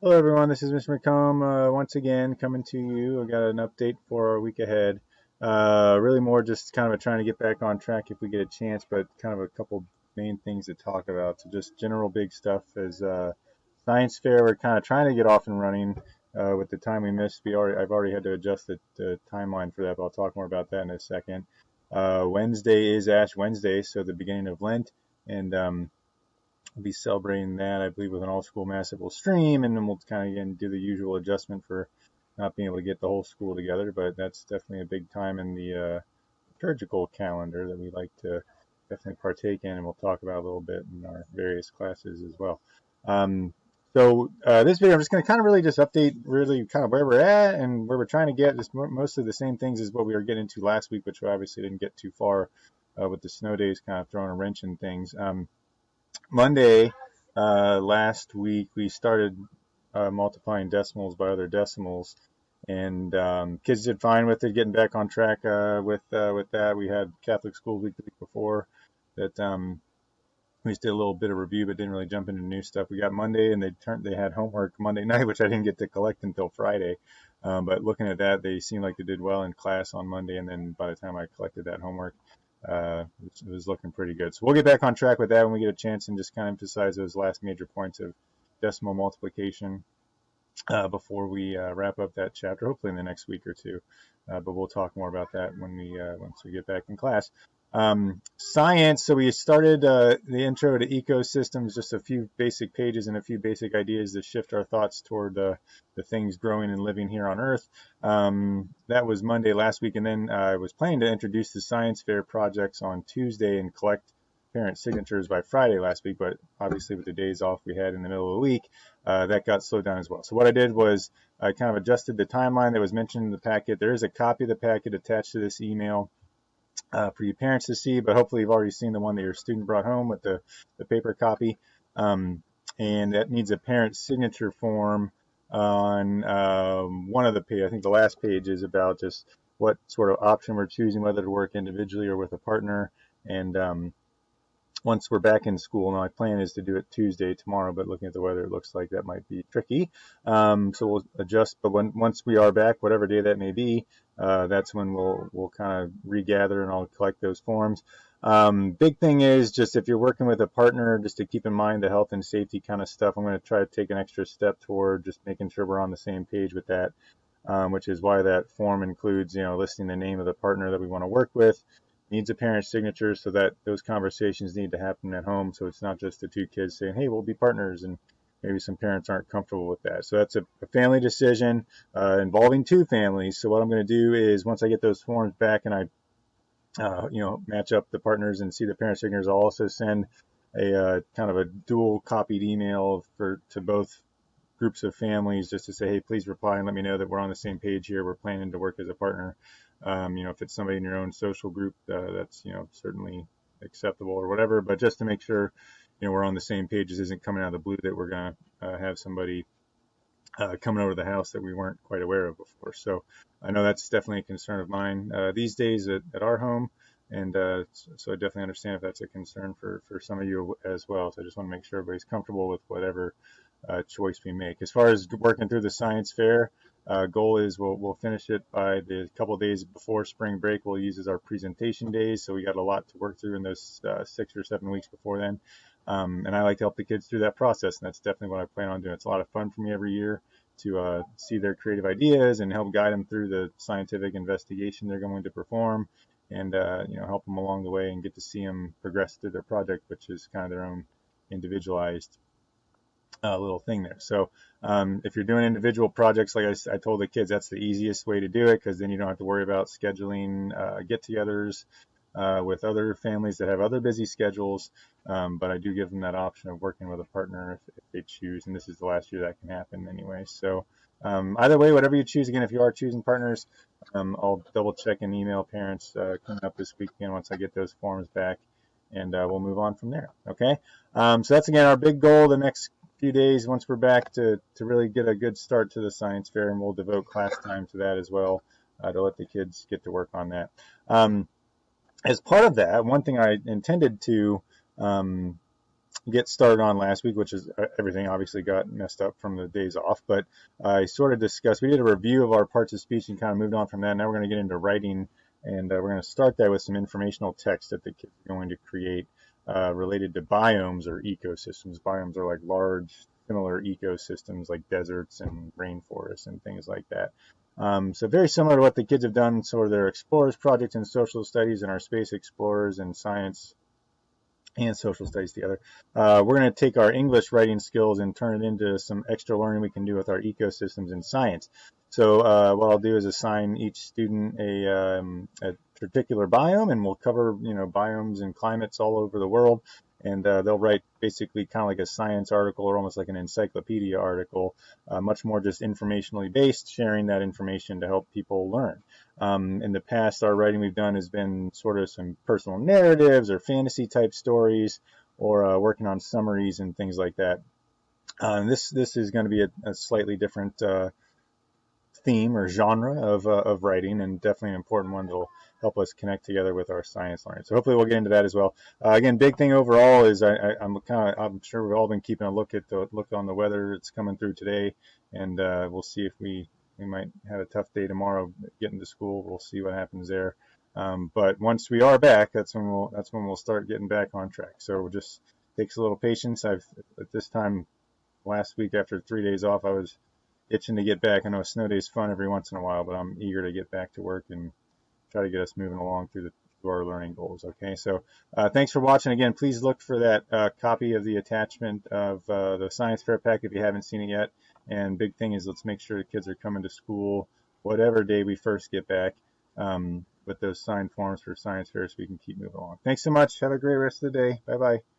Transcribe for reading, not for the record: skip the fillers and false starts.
Hello, everyone. This is Mr. McComb once again coming to you. I got an update for our week ahead. Really more just kind of trying to get back on track if we get a chance, but kind of a couple main things to talk about. So just general big stuff as science fair. We're kind of trying to get off and running with the time we missed. I've already had to adjust the timeline for that, but I'll talk more about that in a second. Wednesday is Ash Wednesday, so the beginning of Lent, and we'll be celebrating that, I believe, with an all-school mass that will stream, and then we'll kind of again do the usual adjustment for not being able to get the whole school together. But that's definitely a big time in the liturgical calendar that we like to definitely partake in, and we'll talk about a little bit in our various classes as well. Um, this video, I'm just going to kind of really just update really kind of where we're at and where we're trying to get. Just mostly the same things as what we were getting into last week, which we obviously didn't get too far with the snow days kind of throwing a wrench in things. Monday last week, we started multiplying decimals by other decimals, and kids did fine with it, getting back on track with that. We had Catholic School Week the week before that we just did a little bit of review, but didn't really jump into new stuff. We got Monday, and they had homework Monday night, which I didn't get to collect until Friday. But looking at that, they seemed like they did well in class on Monday, and then by the time I collected that homework, it was looking pretty good. So we'll get back on track with that when we get a chance and just kind of emphasize those last major points of decimal multiplication before we wrap up that chapter, hopefully in the next week or two. But we'll talk more about that when once we get back in class. Science, so we started the intro to ecosystems, just a few basic pages and a few basic ideas to shift our thoughts toward the things growing and living here on Earth. That was Monday last week, and then I was planning to introduce the science fair projects on Tuesday and collect parent signatures by Friday last week, but obviously with the days off we had in the middle of the week, that got slowed down as well. So what I did was I kind of adjusted the timeline that was mentioned in the packet. There is a copy of the packet attached to this email for you parents to see, but hopefully you've already seen the one that your student brought home with the paper copy. And that needs a parent signature form on one of the pages. I think the last page is about just what sort of option we're choosing, whether to work individually or with a partner. And once we're back in school, my plan is to do it Tuesday, tomorrow, but looking at the weather, it looks like that might be tricky. So we'll adjust, but once we are back, whatever day that may be, that's when we'll kind of regather and I'll collect those forms. Big thing is just if you're working with a partner, just to keep in mind the health and safety kind of stuff. I'm going to try to take an extra step toward just making sure we're on the same page with that, which is why that form includes, listing the name of the partner that we want to work with. Needs a parent signature, so that those conversations need to happen at home, so it's not just the two kids saying, hey, we'll be partners, and maybe some parents aren't comfortable with that. So that's a family decision involving two families. So what I'm going to do is once I get those forms back and I match up the partners and see the parent signatures, I'll also send a kind of a dual copied email to both groups of families just to say, hey, please reply and let me know that we're on the same page here. We're planning to work as a partner. If it's somebody in your own social group, that's, certainly acceptable or whatever. But just to make sure, we're on the same page, this isn't coming out of the blue that we're going to have somebody coming over to the house that we weren't quite aware of before. So I know that's definitely a concern of mine these days at our home. And so I definitely understand if that's a concern for some of you as well. So I just want to make sure everybody's comfortable with whatever choice we make. As far as working through the science fair, goal is we'll finish it by the couple of days before spring break. We'll use as our presentation days, so we got a lot to work through in those 6 or 7 weeks before then. And I like to help the kids through that process, and that's definitely what I plan on doing. It's a lot of fun for me every year to see their creative ideas and help guide them through the scientific investigation they're going to perform, and help them along the way and get to see them progress through their project, which is kind of their own individualized little thing there. So if you're doing individual projects, like I told the kids, that's the easiest way to do it, because then you don't have to worry about scheduling get-togethers with other families that have other busy schedules. But I do give them that option of working with a partner if they choose, and this is the last year that can happen anyway. So either way, whatever you choose, again, if you are choosing partners, I'll double check and email parents coming up this weekend once I get those forms back, and we'll move on from there. Okay, so that's again our big goal the next few days once we're back to really get a good start to the science fair, and we'll devote class time to that as well to let the kids get to work on that. As part of that, one thing I intended to get started on last week, which is everything obviously got messed up from the days off. But I sort of discussed, we did a review of our parts of speech and kind of moved on from that. Now we're going to get into writing, and we're going to start that with some informational text that the kids are going to create related to biomes or ecosystems. Biomes are like large, similar ecosystems like deserts and rainforests and things like that. So very similar to what the kids have done, sort of their Explorers project in social studies and our Space Explorers and science and social studies together. We're going to take our English writing skills and turn it into some extra learning we can do with our ecosystems in science. So what I'll do is assign each student a particular biome, and we'll cover biomes and climates all over the world. And they'll write basically kind of like a science article or almost like an encyclopedia article, much more just informationally based, sharing that information to help people learn. In the past, our writing we've done has been sort of some personal narratives or fantasy type stories, or working on summaries and things like that. This is going to be a slightly different theme or genre of writing, and definitely an important one that'll help us connect together with our science learning. So hopefully we'll get into that as well. Again, big thing overall is I'm sure we've all been keeping a look on the weather. It's coming through today, and we'll see if we might have a tough day tomorrow getting to school. We'll see what happens there. But once we are back, that's when we'll start getting back on track. So it just takes a little patience. At this time last week, after 3 days off, I was itching to get back. I know a snow day is fun every once in a while, but I'm eager to get back to work and try to get us moving along to our learning goals. Okay, so thanks for watching. Again, please look for that copy of the attachment of the science fair pack if you haven't seen it yet. And big thing is, let's make sure the kids are coming to school whatever day we first get back, with those signed forms for science fair, so we can keep moving along. Thanks so much. Have a great rest of the day. Bye bye.